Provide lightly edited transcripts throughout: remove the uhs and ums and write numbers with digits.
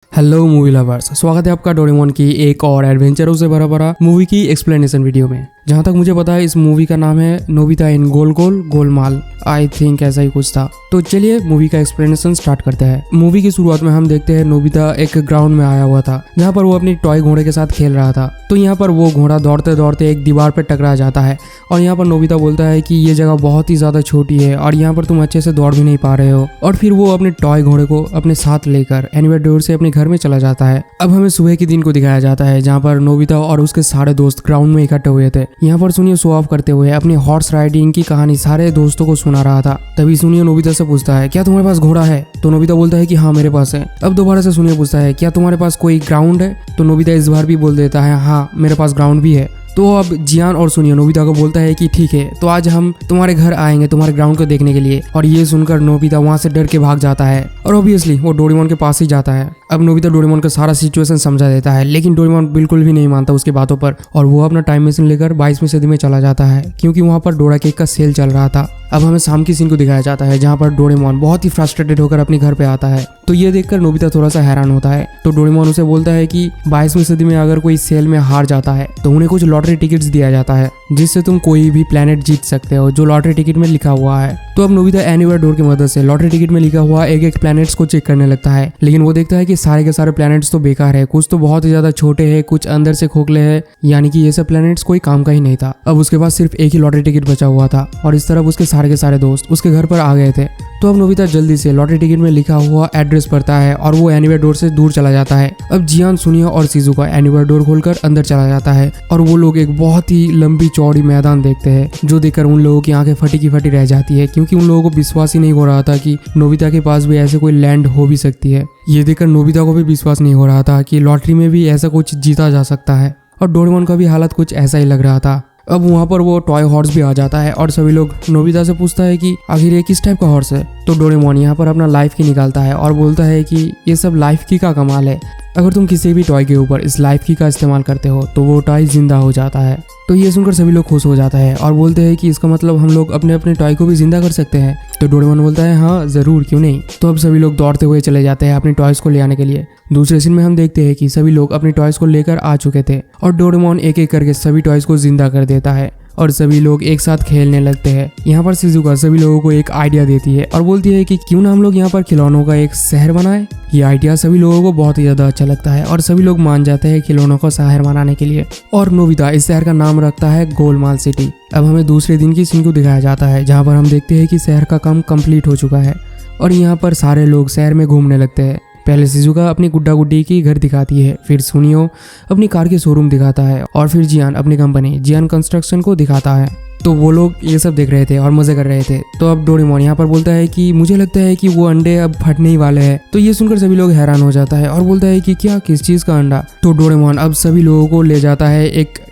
Hello movie lovers, स्वागत है आपका डोरेमोन की एक और एडवेंचरों से भरा भरा मूवी की एक्सप्लेनेशन वीडियो में। जहां तक मुझे पता है इस मूवी का नाम है Nobita in goal goal Golmaal, I think ऐसा ही कुछ था। तो चलिए मूवी का एक्सप्लेनेशन स्टार्ट करते हैं। मूवी की शुरुआत में हम देखते हैं नोबिता एक ग्राउंड में आया हुआ था जहाँ पर वो अपनी टॉय घोड़े के साथ खेल रहा था। तो यहाँ पर वो घोड़ा दौड़ते दौड़ते एक दीवार पर टकरा जाता है और यहाँ पर नोबिता बोलता है कि ये जगह बहुत ही ज्यादा छोटी है और यहाँ पर तुम अच्छे से दौड़ भी नहीं पा रहे हो। और फिर वो अपने टॉय घोड़े को अपने साथ लेकर एनीवेयर डोर से अपने घर में चला जाता है। अब हमें सुबह के दिन को दिखाया जाता है जहाँ पर नोबिता और उसके सारे दोस्त ग्राउंड में इकट्ठे हुए थे। यहाँ पर सुनियो शो ऑफ करते हुए अपनी हॉर्स राइडिंग की कहानी सारे दोस्तों को सुना रहा था। तभी सुनियो नोबिता से पूछता है क्या तुम्हारे पास घोड़ा है? तो नोबिता बोलता है कि हाँ मेरे पास है। अब दोबारा से सुनियो पूछता है क्या तुम्हारे पास कोई ग्राउंड है? तो नोबिता इस बार भी बोल देता है हाँ मेरे पास ग्राउंड भी है। तो अब जियान और सुनियो नोबिता को बोलता है कि ठीक है तो आज हम तुम्हारे घर आएंगे तुम्हारे ग्राउंड को देखने के लिए। और ये सुनकर नोबिता वहां से डर के भाग जाता है और ऑब्वियसली वो डोरेमोन के पास ही जाता है। अब नोबिता डोरेमोन का सारा सिचुएशन समझा देता है लेकिन डोरेमोन बिल्कुल भी नहीं मानता उसकी बातों पर और वो अपना टाइम मशीन लेकर 22वीं सदी में चला जाता है क्योंकि वहां पर डोरा केक का सेल चल रहा था। अब हमें शाम की सीन को दिखाया जाता है जहाँ पर डोरेमोन बहुत ही फ्रस्ट्रेटेड होकर अपने घर पे आता है। तो ये देखकर नोबिता थोड़ा सा हैरान होता है। तो डोरेमोन उसे बोलता है कि 22वीं सदी में अगर कोई सेल में हार जाता है तो उन्हें कुछ लॉटरी टिकट्स दिया जाता है जिससे तुम कोई भी प्लेनेट जीत सकते हो जो लॉटरी टिकट में लिखा हुआ है। तो अब नोबिता एनीवेयर डोर की मदद से लॉटरी टिकट में लिखा हुआ एक एक प्लैनेट्स को चेक करने लगता है लेकिन वो देखता है कि सारे के सारे प्लैनेट्स तो बेकार है, कुछ तो बहुत ही ज्यादा छोटे हैं, कुछ अंदर से खोखले हैं, यानी कि ये सब प्लैनेट्स कोई काम का ही नहीं था। अब उसके पास सिर्फ एक ही लॉटरी टिकट बचा हुआ था और इस तरफ उसके सारे दोस्त उसके घर पर आ गए थे। तो अब नोबिता जल्दी से लॉटरी टिकट में लिखा हुआ एड्रेस पढ़ता है और वो एनीवेयर डोर से दूर चला जाता है। अब जियान, सुनियो और शिजुका एनीवेयर डोर खोलकर अंदर चला जाता है और वो लोग एक बहुत ही लंबी चौड़ी मैदान देखते हैं जो देखकर उन लोगों की आंखें फटी की फटी रह जाती है क्योंकि उन लोगों को विश्वास ही नहीं हो रहा था कि नोबिता के पास भी ऐसे कोई लैंड हो भी सकती है। ये देखकर नोबिता को भी विश्वास नहीं हो रहा था कि लॉटरी में भी ऐसा कुछ जीता जा सकता है और डोरेमोन का भी हालत कुछ ऐसा ही लग रहा था। अब वहाँ पर वो टॉय हॉर्स भी आ जाता है और सभी लोग नोबिता से पूछता है कि आखिर ये किस टाइप का हॉर्स है। तो डोरेमोन यहाँ पर अपना लाइफ की निकालता है और बोलता है कि ये सब लाइफ की का कमाल है, अगर तुम किसी भी टॉय के ऊपर इस लाइफ की का इस्तेमाल करते हो तो वो टॉय जिंदा हो जाता है। तो ये सुनकर सभी लोग खुश हो जाता है और बोलते हैं कि इसका मतलब हम लोग अपने अपने टॉय को भी जिंदा कर सकते हैं। तो डोरेमोन बोलता है हाँ जरूर, क्यों नहीं। तो अब सभी लोग दौड़ते हुए चले जाते हैं अपने टॉयज को ले आने के लिए। दूसरे सीन में हम देखते हैं कि सभी लोग अपने टॉयज को लेकर आ चुके थे और डोरेमोन एक एक करके सभी टॉयज को जिंदा कर देता है और सभी लोग एक साथ खेलने लगते हैं। यहाँ पर शिजुका सभी लोगों को एक आइडिया देती है और बोलती है कि क्यों ना हम लोग यहाँ पर खिलौनों का एक शहर बनाए। ये आइडिया सभी लोगों को बहुत ही ज्यादा अच्छा लगता है और सभी लोग मान जाते हैं खिलौनों का शहर बनाने के लिए और नोबिता इस शहर का नाम रखता है गोलमाल सिटी। अब हमें दूसरे दिन की सीन को दिखाया जाता है जहाँ पर हम देखते हैं कि शहर का काम कंप्लीट हो चुका है और यहाँ पर सारे लोग शहर में घूमने लगते हैं। पहले शिजुका अपनी गुड्डा गुड्डी की घर दिखाती है, फिर सुनियो अपनी कार के शोरूम दिखाता है और फिर जियान अपनी कंपनी जियान कंस्ट्रक्शन को दिखाता है। तो वो लोग ये सब देख रहे थे और मजे कर रहे थे। तो अब डोरेमोन यहाँ पर बोलता है कि मुझे लगता है कि वो अंडे अब फटने ही वाले हैं। तो ये सुनकर सभी लोग हैरान हो जाता है और बोलता है कि क्या, किस चीज का अंडा? तो डोरेमोन अब सभी लोगों को ले जाता है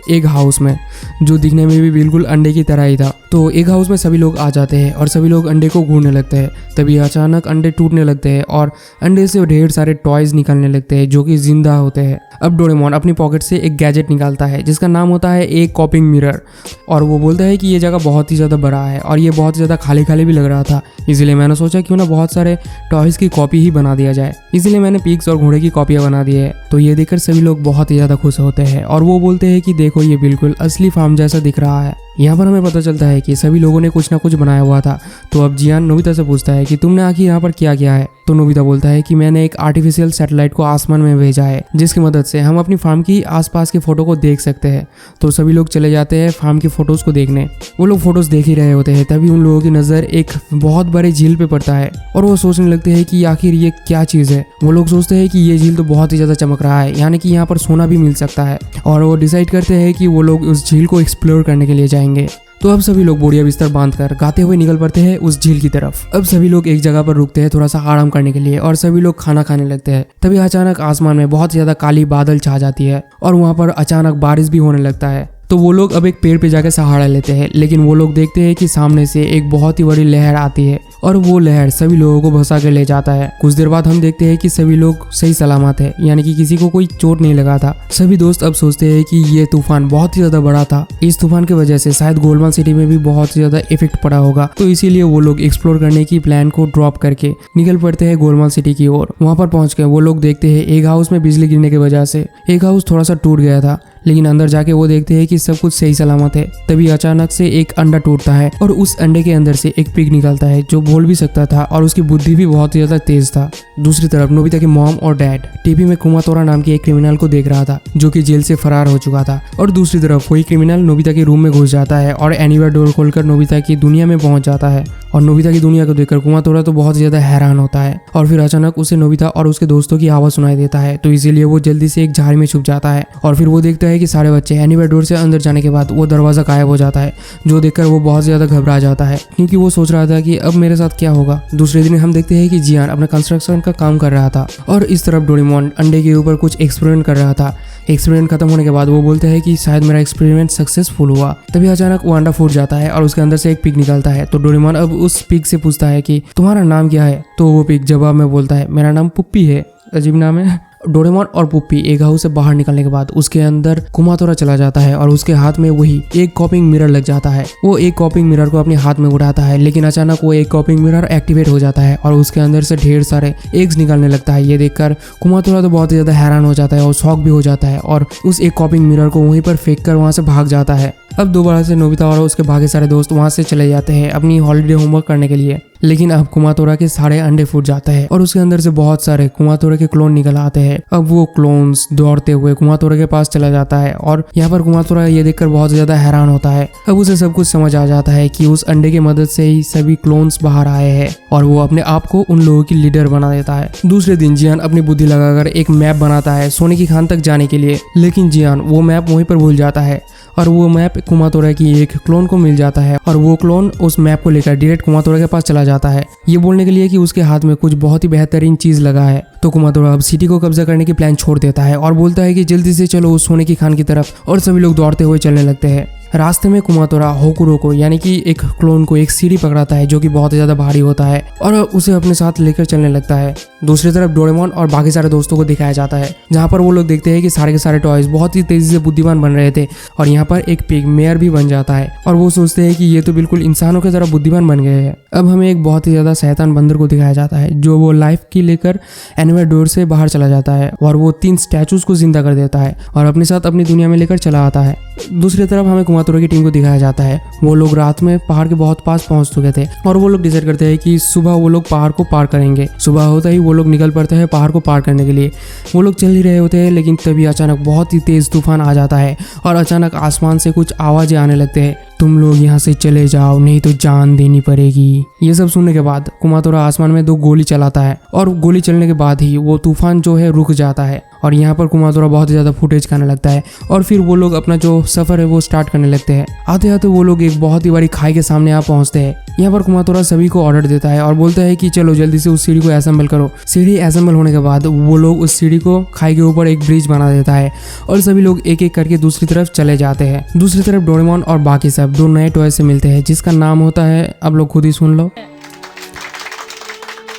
एक हाउस में जो दिखने में भी बिल्कुल अंडे की तरह ही था। तो एक हाउस में सभी लोग आ जाते हैं और सभी लोग अंडे को घूरने लगते हैं। तभी अचानक अंडे टूटने लगते हैं और अंडे से ढेर सारे टॉयज निकलने लगते हैं जो कि जिंदा होते हैं। अब डोरेमोन अपनी पॉकेट से एक गैजेट निकालता है जिसका नाम होता है एक कॉपिंग मिरर और वो बोलता है कि ये जगह बहुत ही ज़्यादा बड़ा है और ये बहुत ज़्यादा खाली खाली भी लग रहा था, इसलिए मैंने सोचा क्यों ना बहुत सारे टॉयज की कॉपी ही बना दिया जाए। इसलिए मैंने पिग्स और घोड़े की कॉपियाँ बना दी है। तो ये देखकर सभी लोग बहुत ही ज़्यादा खुश होते हैं और वो बोलते हैं कि देखो ये बिल्कुल असली फार्म जैसा दिख रहा है। यहाँ पर हमें पता चलता है कि सभी लोगों ने कुछ ना कुछ बनाया हुआ था। तो अब जियान नोबिता से पूछता है कि तुमने आखिर यहाँ पर क्या किया है? तो नोबिता बोलता है कि मैंने एक आर्टिफिशियल सैटेलाइट को आसमान में भेजा है जिसकी मदद से हम अपनी फार्म की आसपास के फोटो को देख सकते हैं। तो सभी लोग चले जाते हैं फार्म की फोटोज को देखने। वो लोग फोटोज देख ही रहे होते हैं तभी उन लोगों की नजर एक बहुत बड़ी झील पे पड़ता है और वो सोचने लगते हैं कि आखिर ये क्या चीज है। वो लोग सोचते हैं कि ये झील तो बहुत ही ज्यादा चमक रहा है, यानी कि यहाँ पर सोना भी मिल सकता है और वो डिसाइड करते हैं कि वो लोग उस झील को एक्सप्लोर करने के लिए जाएंगे। तो अब सभी लोग बोरिया बिस्तर बांधकर गाते हुए निकल पड़ते हैं उस झील की तरफ। अब सभी लोग एक जगह पर रुकते हैं थोड़ा सा आराम करने के लिए और सभी लोग खाना खाने लगते हैं। तभी अचानक आसमान में बहुत ज्यादा काली बादल छा जाती है और वहाँ पर अचानक बारिश भी होने लगता है। तो वो लोग अब एक पेड़ पे जाके सहारा लेते हैं, लेकिन वो लोग देखते हैं कि सामने से एक बहुत ही बड़ी लहर आती है और वो लहर सभी लोगों को भसा के ले जाता है। कुछ देर बाद हम देखते हैं कि सभी लोग सही सलामत है, यानी कि किसी को कोई चोट नहीं लगा था। सभी दोस्त अब सोचते हैं कि ये तूफान बहुत ही ज्यादा बड़ा था, इस तूफान की वजह से शायद गोलमाल सिटी में भी बहुत ही ज्यादा इफेक्ट पड़ा होगा, तो इसीलिए वो लोग एक्सप्लोर करने की प्लान को ड्रॉप करके निकल पड़ते हैं गोलमाल सिटी की ओर। वहां पर पहुंच के वो लोग देखते हैं एक हाउस में बिजली गिरने की वजह से एक हाउस थोड़ा सा टूट गया था, लेकिन अंदर जाके वो देखते हैं कि सब कुछ सही सलामत है। तभी अचानक से एक अंडा टूटता है और उस अंडे के अंदर से एक पिग निकलता है जो बोल भी सकता था और उसकी बुद्धि भी बहुत ही ज्यादा तेज था। दूसरी तरफ नोबिता के मॉम और डैड टीवी में कुमातोरा नाम के एक क्रिमिनल को देख रहा था जो कि जेल से फरार हो चुका था, और दूसरी तरफ वही क्रिमिनल नोबिता के रूम में घुस जाता है और एनीवेयर डोर खोलकर नोबिता की दुनिया में पहुंच जाता है। और नोबिता की दुनिया को देखकर कुमातोरा तो बहुत ज्यादा हैरान होता है और फिर अचानक उसे नोबिता और उसके दोस्तों की आवाज सुनाई देता है, तो इसीलिए वो जल्दी से एक झाड़ी में छुप जाता है और फिर वो देखता है कि सारे बच्चे एनीवेयर डोर से अंदर जाने के बाद वो दरवाजा गायब हो जाता है, जो देखकर वो बहुत ज्यादा घबरा जाता है क्योंकि वो सोच रहा था कि अब मेरे साथ क्या होगा। दूसरे दिन हम देखते हैं कि जियान अपना कंस्ट्रक्शन का काम कर रहा था और इस तरफ डोरेमोन अंडे के ऊपर कुछ एक्सपेरिमेंट कर रहा था। एक्सपेरिमेंट खत्म होने के बाद वो बोलते हैं कि शायद मेरा एक्सपेरिमेंट सक्सेसफुल हुआ। तभी अचानक वो अंडा फूट जाता है और उसके अंदर से एक पिग निकलता है, तो डोरेमोन अब उस पिग से पूछता है कि तुम्हारा नाम क्या है, तो वो पिग जवाब में बोलता है मेरा नाम पुप्पी है। अजीब नाम है। डोरेमोन और पुप्पी एक हाउस से बाहर निकलने के बाद उसके अंदर कुमातोरा चला जाता है और उसके हाथ में वही एक कॉपिंग मिरर लग जाता है। वो एक कॉपिंग मिरर को अपने हाथ में उठाता है, लेकिन अचानक वो एक कॉपिंग मिरर एक्टिवेट हो जाता है और उसके अंदर से ढेर सारे एग्स निकलने लगता है। ये देखकर कुमातोरा तो बहुत ही ज्यादा हैरान हो जाता है और शॉक भी हो जाता है और उस एक कॉपिंग मिरर को वहीं पर फेंक कर वहां से भाग जाता है। अब दोबारा से नोबिता और उसके बाकी सारे दोस्त वहां से चले जाते हैं अपनी हॉलीडे होमवर्क करने के लिए, लेकिन अब कुमातोरा के सारे अंडे फूट जाते हैं और उसके अंदर से बहुत सारे कुमातोरा के क्लोन निकल आते हैं। अब वो क्लोन्स दौड़ते हुए कुमातोरा के पास चला जाता है और यहाँ पर कुमातोरा ये देखकर बहुत ज्यादा हैरान होता है। अब उसे सब कुछ समझ आ जाता है कि उस अंडे की मदद से ही सभी क्लोन्स बाहर आए हैं और वो अपने आप को उन लोगों की लीडर बना देता है। दूसरे दिन जियान अपनी बुद्धि लगाकर एक मैप बनाता है सोने की खान तक जाने के लिए, लेकिन जियान वो मैप वहीं पर भूल जाता है और वो मैप कुमातोरा की एक क्लोन को मिल जाता है और वो क्लोन उस मैप को लेकर डायरेक्ट कुमातोरा के पास चला जाता है, ये बोलने के लिए कि उसके हाथ में कुछ बहुत ही बेहतरीन चीज लगा है। तो कुमातोरा अब सिटी को कब्जा करने की प्लान छोड़ देता है और बोलता है कि जल्दी से चलो उस सोने की खान की तरफ, और सभी लोग दौड़ते हुए चलने लगते हैं। रास्ते में कुमातोरा होकुरो को यानी कि एक क्लोन को एक सीढ़ी पकड़ाता है जो कि बहुत ज्यादा भारी होता है और उसे अपने साथ लेकर चलने लगता है। दूसरी तरफ डोरेमोन और बाकी सारे दोस्तों को दिखाया जाता है जहाँ पर वो लोग देखते हैं कि सारे के सारे टॉयज बहुत ही तेजी से बुद्धिमान बन रहे थे और यहाँ पर एक पिग मेयर भी बन जाता है और वो सोचते हैं कि ये तो बिल्कुल इंसानों की तरह बुद्धिमान बन गए हैं। अब हमें एक बहुत ही ज्यादा शैतान बंदर को दिखाया जाता है जो वो लाइफ की लेकर एनीवेयर डोर से बाहर चला जाता है और वो 3 स्टैचूज को जिंदा कर देता है और अपने साथ अपनी दुनिया में लेकर चला आता है। दूसरी तरफ हमें कुमातोरा की टीम को दिखाया जाता है, वो लोग रात में पहाड़ के बहुत पास पहुंच चुके थे और वो लोग डिसाइड करते हैं कि सुबह वो लोग पहाड़ को पार करेंगे। सुबह होता ही वो लोग निकल पड़ते हैं पहाड़ को पार करने के लिए। वो लोग चल ही रहे होते हैं, लेकिन तभी अचानक बहुत ही तेज तूफान आ जाता है और अचानक आसमान से कुछ आवाजें आने लगते हैं, तुम लोग यहाँ से चले जाओ नहीं तो जान देनी पड़ेगी। ये सब सुनने के बाद कुमातोरा आसमान में 2 गोली चलाता है और गोली चलने के बाद ही वो तूफान जो है रुक जाता है और यहाँ पर कुमातोरा बहुत ज्यादा फुटेज खाने लगता है और फिर वो लोग अपना जो सफर है वो स्टार्ट करने लगते हैं। आते आते वो लोग एक बहुत ही बड़ी खाई के सामने आ पहुंचते हैं। यहाँ पर कुमातोरा सभी को ऑर्डर देता है और बोलता है कि चलो जल्दी से उस सीढ़ी को असेंबल करो। सीढ़ी असेंबल होने के बाद वो लोग उस सीढ़ी को खाई के ऊपर एक ब्रिज बना देता है और सभी लोग एक एक करके दूसरी तरफ चले जाते हैं। दूसरी तरफ डोरेमोन और बाकी सब 2 नए टॉय से मिलते हैं जिसका नाम होता है, आप लोग खुद ही सुन लो।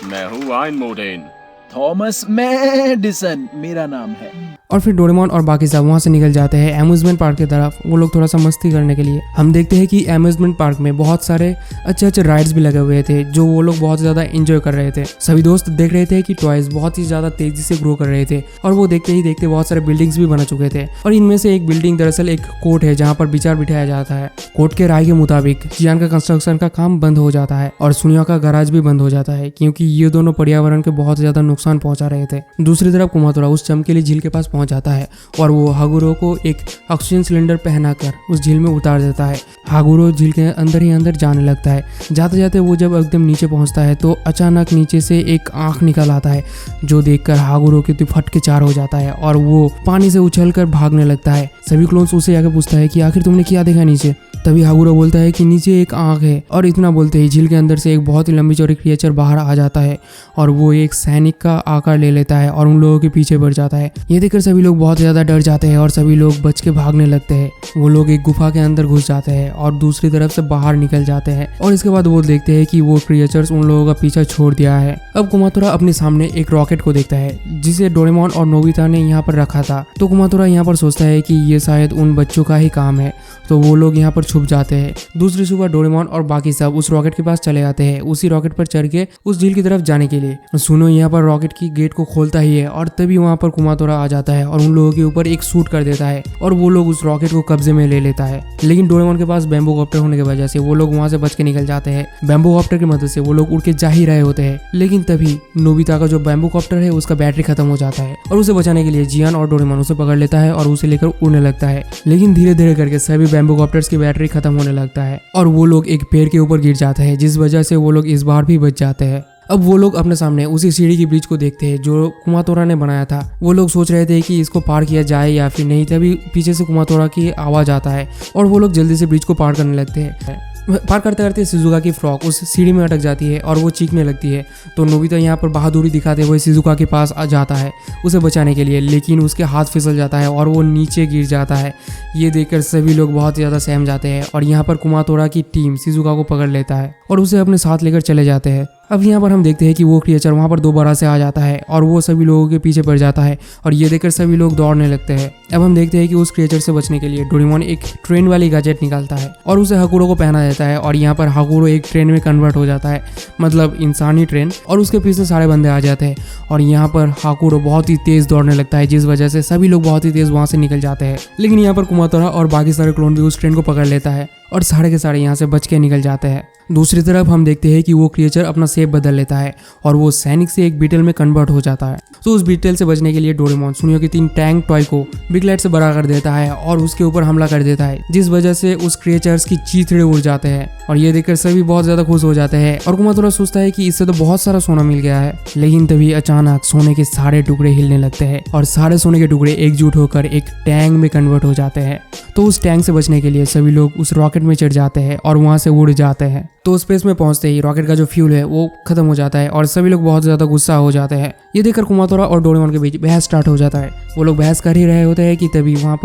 मैं हूँ आइनमोडेन। थॉमस मेडिसन मेरा नाम है। और फिर डोरेमोन और बाकी सब वहाँ से निकल जाते हैं अम्यूजमेंट पार्क की तरफ, वो लोग थोड़ा सा मस्ती करने के लिए। हम देखते हैं कि अम्यूजमेंट पार्क में बहुत सारे अच्छे अच्छे राइड्स भी लगे हुए थे जो वो लोग बहुत ज़्यादा एंजॉय कर रहे थे। सभी दोस्त देख रहे थे कि टॉयज बहुत ही ज़्यादा तेजी से ग्रो कर रहे थे और वो देखते ही देखते बहुत सारे बिल्डिंग्स भी बना चुके थे और इनमें से एक बिल्डिंग दरअसल एक कोर्ट है जहाँ पर विचार बिठाया जाता है। कोर्ट के राय के मुताबिक जियान का कंस्ट्रक्शन का काम बंद हो जाता है और सुनिया का गैराज भी बंद हो जाता है क्योंकि ये दोनों पर्यावरण के बहुत ज्यादा नुकसान पहुंचा रहे थे। दूसरी तरफ कुमातोरा उस चमकीली झील के पास पहुंच जाता है और वो हागुरो को एक ऑक्सीजन सिलेंडर पहनाकर उस झील में उतार देता है। हागुरो झील के अंदर ही अंदर जाने लगता है। जाते जाते वो जब एकदम नीचे पहुंचता है तो अचानक नीचे से एक आंख निकल आता है जो देखकर हागुरो के फटके 4 हो जाता है और वो पानी से उछलकर भागने लगता है। सभी क्लोन्स उसे आके पूछता है कि आखिर तुमने क्या देखा नीचे, तभी हागुरो बोलता है कि नीचे एक आंख है, और इतना बोलते ही झील के अंदर से एक बहुत ही लंबी चौड़ी क्रिएचर बाहर आ जाता है और वो एक सैनिक का आकार ले लेता है और उन लोगों के पीछे बढ़ जाता है। ये देखकर सभी लोग बहुत ज्यादा डर जाते हैं और सभी लोग बच के भागने लगते हैं। वो लोग एक गुफा के अंदर घुस जाते हैं और दूसरी तरफ से बाहर निकल जाते हैं और इसके बाद वो देखते हैं कि वो क्रिएचर्स उन लोगों का पीछा छोड़ दिया है। अब कुमातोरा अपने सामने एक रॉकेट को देखता है जिसे डोरेमोन और नोबिता ने यहाँ पर रखा था। तो कुमातोरा यहाँ पर सोचता है कि ये शायद उन बच्चों का ही काम है, तो वो लोग यहाँ पर छुप जाते हैं। दूसरी सुबह डोरेमोन और बाकी सब उस रॉकेट के पास चले आते हैं, उसी रॉकेट पर चढ़ के उस झील की तरफ जाने के लिए। सुनो यहाँ पर रॉकेट की गेट को खोलता ही है और तभी वहाँ पर कुमातोरा आ जाता है और उन लोगों के ऊपर एक शूट कर देता है और वो लोग उस रॉकेट को कब्जे में ले लेता है। लेकिन डोरेमोन के पास बैम्बू कॉप्टर होने की वजह से वो लोग वहाँ से बच के निकल जाते हैं। बैम्बू कॉप्टर की मदद से वो लोग उड़ के जा ही रहे होते हैं, लेकिन तभी नोबिता का जो बैम्बू कॉप्टर है उसका बैटरी खत्म हो जाता है और उसे बचाने के लिए जियान और डोरेमोन उसे पकड़ लेता है और उसे लेकर उड़ने लगता है। लेकिन धीरे धीरे करके सभी बैम्बू कॉप्टर्स की बैटरी खत्म होने लगता है और वो लोग एक पेड़ के ऊपर गिर जाते हैं, जिस वजह से वो लोग इस बार भी बच जाते हैं। अब वो लोग अपने सामने उसी सीढ़ी की ब्रिज को देखते हैं जो कुमातोरा ने बनाया था। वो लोग सोच रहे थे कि इसको पार किया जाए या फिर नहीं, तभी पीछे से कुमातोरा की आवाज आता है और वो लोग जल्दी से ब्रिज को पार करने लगते हैं। पार करते करते शिजुका की फ्रॉक उस सीढ़ी में अटक जाती है और वो चीखने लगती है। तो नोबिता यहाँ पर बहादुरी दिखाते हुए शिजुका के पास आ जाता है उसे बचाने के लिए, लेकिन उसके हाथ फिसल जाता है और वो नीचे गिर जाता है। ये देखकर सभी लोग बहुत ज़्यादा सहम जाते हैं और यहाँ पर कुमातोरा की टीम शिजुका को पकड़ लेता है और उसे अपने साथ लेकर चले जाते हैं। अब यहाँ पर हम देखते हैं कि वो क्रिएचर वहाँ पर दोबारा से आ जाता है और वो सभी लोगों के पीछे पड़ जाता है और ये देखकर सभी लोग दौड़ने लगते हैं। अब हम देखते हैं कि उस क्रिएचर से बचने के लिए डोरेमोन एक ट्रेन वाली गैजेट निकालता है और उसे हाकुरो को पहना देता है और यहाँ पर हाकुरो एक ट्रेन में कन्वर्ट हो जाता है, मतलब इंसानी ट्रेन, और उसके पीछे सारे बंदे आ जाते हैं और यहाँ पर हाकुरो बहुत ही तेज दौड़ने लगता है, जिस वजह से सभी लोग बहुत ही तेज वहाँ से निकल जाते हैं। लेकिन यहाँ पर कुमातोरा और बाकी सारे क्लोन भी उस ट्रेन को पकड़ लेता है और सारे के सारे यहाँ से बच के निकल जाते हैं। दूसरी तरफ हम देखते हैं कि वो क्रिएचर अपना शेप बदल लेता है और वो सैनिक से एक बीटल में कन्वर्ट हो जाता है। तो उस बीटल से बचने के लिए डोरेमोन सुनियो की 3 टैंक टॉय को बिग लाइट से बड़ा कर देता है और उसके ऊपर हमला कर देता है, जिस वजह से उस क्रिएचर्स की चीथड़े उड़ जाते हैं और ये देखकर सभी बहुत ज्यादा खुश हो जाते हैं। और कुमातोरा सोचता है कि इससे तो बहुत सारा सोना मिल गया है, लेकिन तभी अचानक सोने के सारे टुकड़े हिलने लगते हैं और सारे सोने के टुकड़े एकजुट होकर एक टैंक में कन्वर्ट हो जाते हैं। तो उस टैंक से बचने के लिए सभी लोग उस रॉकेट में चढ़ जाते हैं और वहां से उड़ जाते हैं। तो स्पेस में पहुंचते ही रॉकेट का जो फ्यूल है वो खत्म हो जाता है और सभी लोग बहुत ज्यादा गुस्सा हो जाते हैं। ये देखकर कुमातोरा और डोरेमोन के बीच बहस स्टार्ट हो जाता है। वो लोग बहस कर ही रहे होते हैं कि तभी वहाँ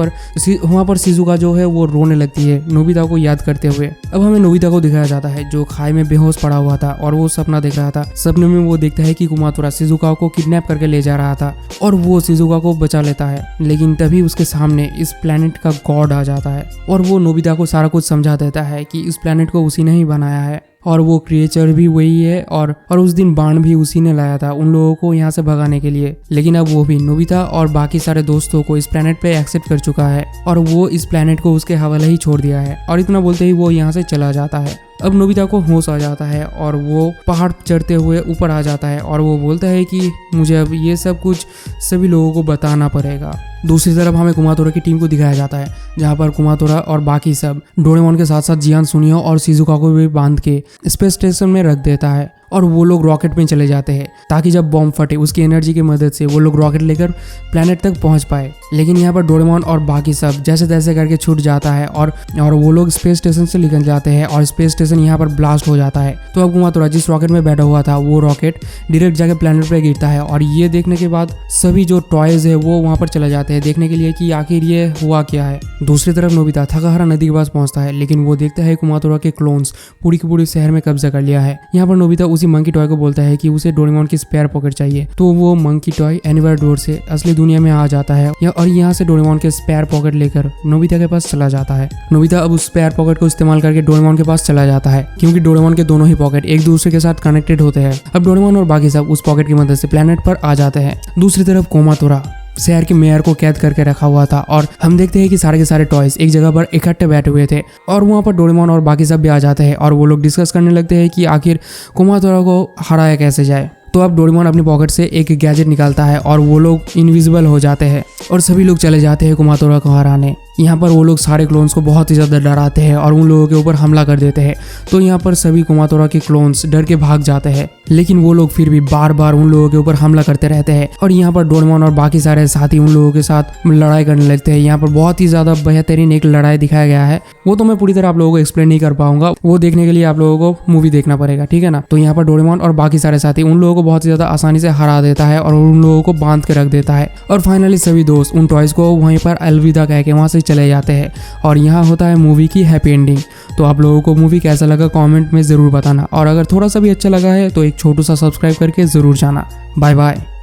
पर शिजुका जो है वो रोने लगती है नोबिता को याद करते हुए। अब हमें नोबिता को दिखाया जाता है जो खाई में बेहोश पड़ा हुआ था और वो सपना देख रहा था। सपने में वो देखता है कि कुमातोरा शिजुका को किडनैप करके ले जा रहा था और वो शिजुका को बचा लेता है। लेकिन तभी उसके सामने इस प्लेनेट का गॉड आ जाता है और वो नोबिता को सारा कुछ समझा देता है कि इस प्लेनेट को उसी ने ही बनाया है और वो क्रिएचर भी वही है और उस दिन बाण भी उसी ने लाया था उन लोगों को यहाँ से भगाने के लिए। लेकिन अब वो भी नोबिता और बाकी सारे दोस्तों को इस प्लेनेट पे एक्सेप्ट कर चुका है और वो इस प्लेनेट को उसके हवाले ही छोड़ दिया है और इतना बोलते ही वो यहाँ से चला जाता है। अब नोबिता को होश आ जाता है और वो पहाड़ चढ़ते हुए ऊपर आ जाता है और वो बोलता है कि मुझे अब ये सब कुछ सभी लोगों को बताना पड़ेगा। दूसरी तरफ हमें कुमातोरा की टीम को दिखाया जाता है जहाँ पर कुमातोरा और बाकी सब डोरेमोन के साथ साथ जियान, सुनियो और शिजुका को भी बांध के स्पेस स्टेशन में रख देता है और वो लोग रॉकेट में चले जाते हैं ताकि जब बॉम्ब फटे उसकी एनर्जी की मदद से वो लोग रॉकेट लेकर प्लेनेट तक पहुंच पाए। लेकिन यहाँ पर डोरेमोन और बाकी सब जैसे तैसे करके छूट जाता है और वो लोग स्पेस स्टेशन से निकल जाते हैं और स्पेस स्टेशन यहाँ पर ब्लास्ट हो जाता है। तो अब कुमातोरा जिस रॉकेट में बैठा हुआ था वो रॉकेट डायरेक्ट जाके प्लेनेट पर गिरता है और ये देखने के बाद सभी जो टॉयज है वो वहाँ पर चले जाते हैं देखने के लिए कि आखिर ये हुआ क्या है। दूसरी तरफ नोबिता थकाहारा नदी के पास पहुंचता है, लेकिन वो देखता है कुमातोरा के क्लोन्स पूरी की पूरी शहर में कब्जा कर लिया है। यहाँ पर नोबिता उसी मंकी टॉय को बोलता है कि उसे डोरेमोन की स्पेयर पॉकेट चाहिए। तो वो मंकी टॉय एनीवेयर डोर से असली दुनिया में आ जाता है और यहाँ से डोरेमोन के स्पेयर पॉकेट लेकर नोबिता के पास चला जाता है। नोबिता अब उस स्पेयर पॉकेट को इस्तेमाल करके डोरेमोन के पास चला जाता है क्योंकि डोरेमोन के दोनों ही पॉकेट एक दूसरे के साथ कनेक्टेड होते हैं। अब डोरेमोन और बाकी सब उस पॉकेट की मदद से प्लेनेट पर आ जाते हैं। दूसरी तरफ कुमातोरा शहर के मेयर को कैद करके रखा हुआ था और हम देखते हैं कि सारे के सारे टॉयज एक जगह पर इकट्ठे बैठे हुए थे और वहाँ पर डोरेमोन और बाकी सब भी आ जाते हैं और वो लोग डिस्कस करने लगते हैं कि आखिर कुमातोरा को हराया कैसे जाए। तो अब डोरेमोन अपनी पॉकेट से एक गैजेट निकालता है और वो लोग इनविजिबल हो जाते हैं और सभी लोग चले जाते हैं कुमातोरा को हराने। यहाँ पर वो लोग सारे क्लोन्स को बहुत ही ज़्यादा डराते हैं और उन लोगों के ऊपर हमला कर देते हैं। तो यहाँ पर सभी कुमातोरा के क्लोन्स डर के भाग जाते हैं, लेकिन वो लोग फिर भी बार बार उन लोगों के ऊपर हमला करते रहते हैं और यहाँ पर डोरेमोन और बाकी सारे साथी उन लोगों के साथ लड़ाई करने लगते हैं। यहाँ पर बहुत ही ज़्यादा बेहतरीन एक लड़ाई दिखाया गया है, वो तो मैं पूरी तरह आप लोगों को एक्सप्लेन नहीं कर पाऊंगा, वो देखने के लिए आप लोगों को मूवी देखना पड़ेगा, ठीक है ना। तो यहाँ पर डोरेमोन और बाकी सारे साथी उन लोगों को बहुत ही ज़्यादा आसानी से हरा देता है और उन लोगों को बांध के रख देता है और फाइनली सभी दोस्त उन टॉयज को वहीं पर अलविदा कह के वहाँ से चले जाते हैं और यहाँ होता है मूवी की हैप्पी एंडिंग। तो आप लोगों को मूवी कैसा लगा कमेंट में ज़रूर बताना और अगर थोड़ा सा भी अच्छा लगा है तो एक छोटू सा सब्सक्राइब करके ज़रूर जाना। Bye bye.